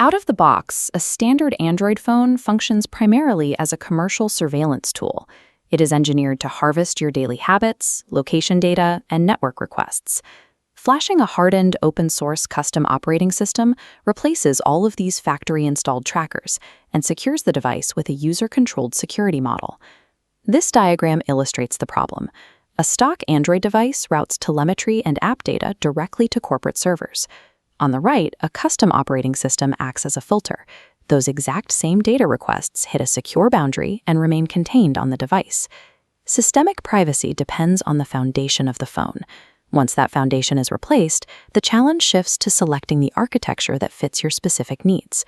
Out of the box, a standard Android phone functions primarily as a commercial surveillance tool. It is engineered to harvest your daily habits, location data, and network requests. Flashing a hardened open-source custom operating system replaces all of these factory-installed trackers and secures the device with a user-controlled security model. This diagram illustrates the problem. A stock Android device routes telemetry and app data directly to corporate servers. On the right, a custom operating system acts as a filter. Those exact same data requests hit a secure boundary and remain contained on the device. Systemic privacy depends on the foundation of the phone. Once that foundation is replaced, the challenge shifts to selecting the architecture that fits your specific needs.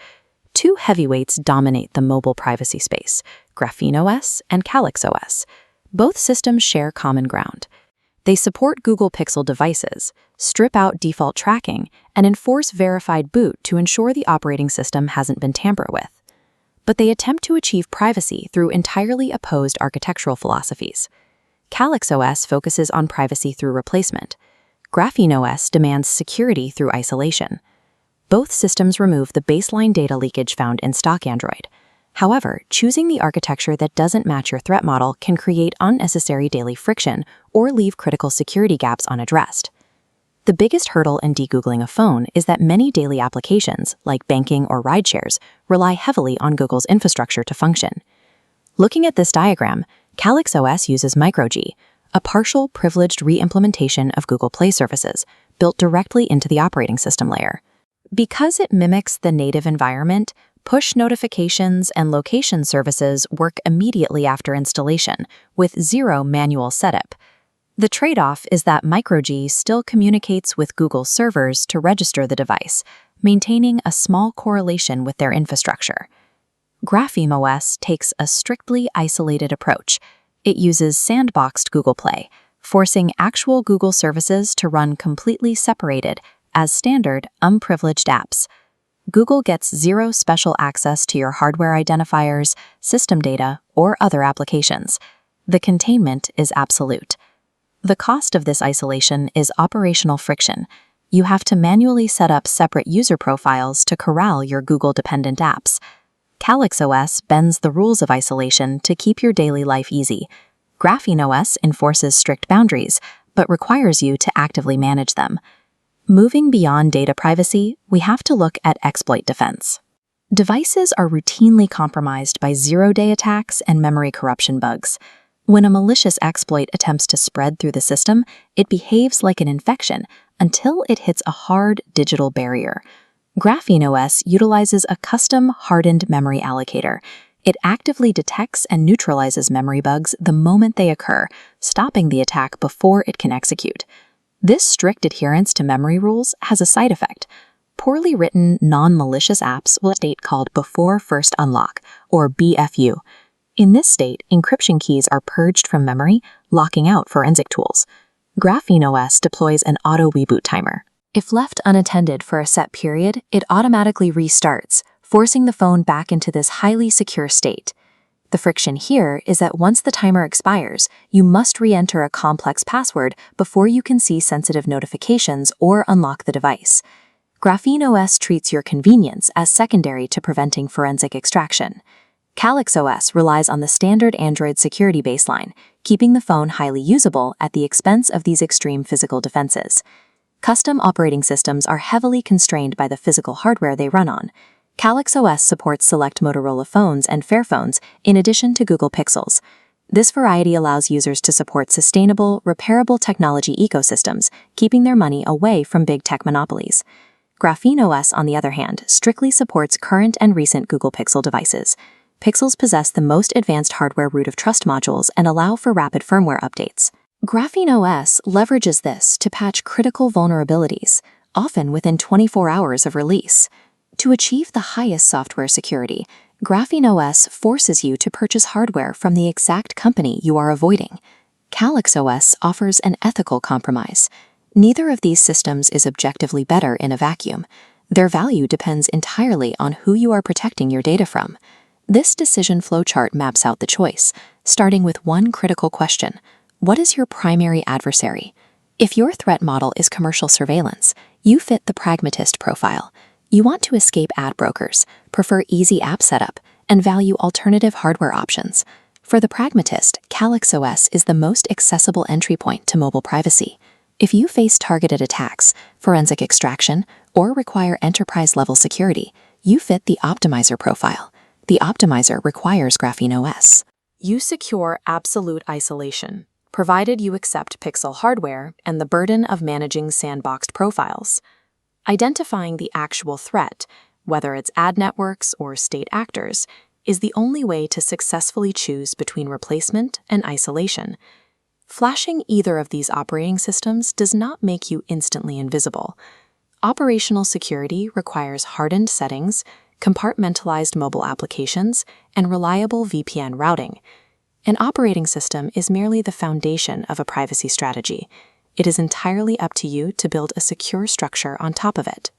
Two heavyweights dominate the mobile privacy space: GrapheneOS and CalyxOS. Both systems share common ground. They support Google Pixel devices, strip out default tracking, and enforce verified boot to ensure the operating system hasn't been tampered with. But they attempt to achieve privacy through entirely opposed architectural philosophies. CalyxOS focuses on privacy through replacement. GrapheneOS demands security through isolation. Both systems remove the baseline data leakage found in stock Android. However, choosing the architecture that doesn't match your threat model can create unnecessary daily friction or leave critical security gaps unaddressed. The biggest hurdle in de-Googling a phone is that many daily applications, like banking or rideshares, rely heavily on Google's infrastructure to function. Looking at this diagram, CalyxOS uses MicroG, a partial privileged re-implementation of Google Play services, built directly into the operating system layer. Because it mimics the native environment, push notifications and location services work immediately after installation, with zero manual setup. The trade-off is that MicroG still communicates with Google servers to register the device, maintaining a small correlation with their infrastructure. GrapheneOS takes a strictly isolated approach. It uses sandboxed Google Play, forcing actual Google services to run completely separated as standard, unprivileged apps. Google gets zero special access to your hardware identifiers, system data, or other applications. The containment is absolute. The cost of this isolation is operational friction. You have to manually set up separate user profiles to corral your Google-dependent apps. CalyxOS bends the rules of isolation to keep your daily life easy. GrapheneOS enforces strict boundaries, but requires you to actively manage them. Moving beyond data privacy, we have to look at exploit defense. Devices are routinely compromised by zero-day attacks and memory corruption bugs. When a malicious exploit attempts to spread through the system, it behaves like an infection until it hits a hard digital barrier. GrapheneOS utilizes a custom hardened memory allocator. It actively detects and neutralizes memory bugs the moment they occur, stopping the attack before it can execute. This strict adherence to memory rules has a side effect. Poorly written, non-malicious apps will state called Before First Unlock, or BFU. In this state, encryption keys are purged from memory, locking out forensic tools. GrapheneOS deploys an auto-reboot timer. If left unattended for a set period, it automatically restarts, forcing the phone back into this highly secure state. The friction here is that once the timer expires, you must re-enter a complex password before you can see sensitive notifications or unlock the device. GrapheneOS treats your convenience as secondary to preventing forensic extraction. CalyxOS relies on the standard Android security baseline, keeping the phone highly usable at the expense of these extreme physical defenses. Custom operating systems are heavily constrained by the physical hardware they run on. CalyxOS supports select Motorola phones and Fairphones in addition to Google Pixels. This variety allows users to support sustainable, repairable technology ecosystems, keeping their money away from big tech monopolies. GrapheneOS, on the other hand, strictly supports current and recent Google Pixel devices. Pixels possess the most advanced hardware root of trust modules and allow for rapid firmware updates. GrapheneOS leverages this to patch critical vulnerabilities, often within 24 hours of release. To achieve the highest software security, GrapheneOS forces you to purchase hardware from the exact company you are avoiding. CalyxOS offers an ethical compromise. Neither of these systems is objectively better in a vacuum. Their value depends entirely on who you are protecting your data from. This decision flowchart maps out the choice, starting with one critical question: what is your primary adversary? If your threat model is commercial surveillance, you fit the pragmatist profile. You want to escape ad brokers, prefer easy app setup, and value alternative hardware options. For the pragmatist, CalyxOS is the most accessible entry point to mobile privacy. If you face targeted attacks, forensic extraction, or require enterprise-level security, you fit the optimizer profile. The optimizer requires GrapheneOS. You secure absolute isolation, provided you accept Pixel hardware and the burden of managing sandboxed profiles. Identifying the actual threat, whether it's ad networks or state actors, is the only way to successfully choose between replacement and isolation. Flashing either of these operating systems does not make you instantly invisible. Operational security requires hardened settings, compartmentalized mobile applications, and reliable VPN routing. An operating system is merely the foundation of a privacy strategy. It is entirely up to you to build a secure structure on top of it.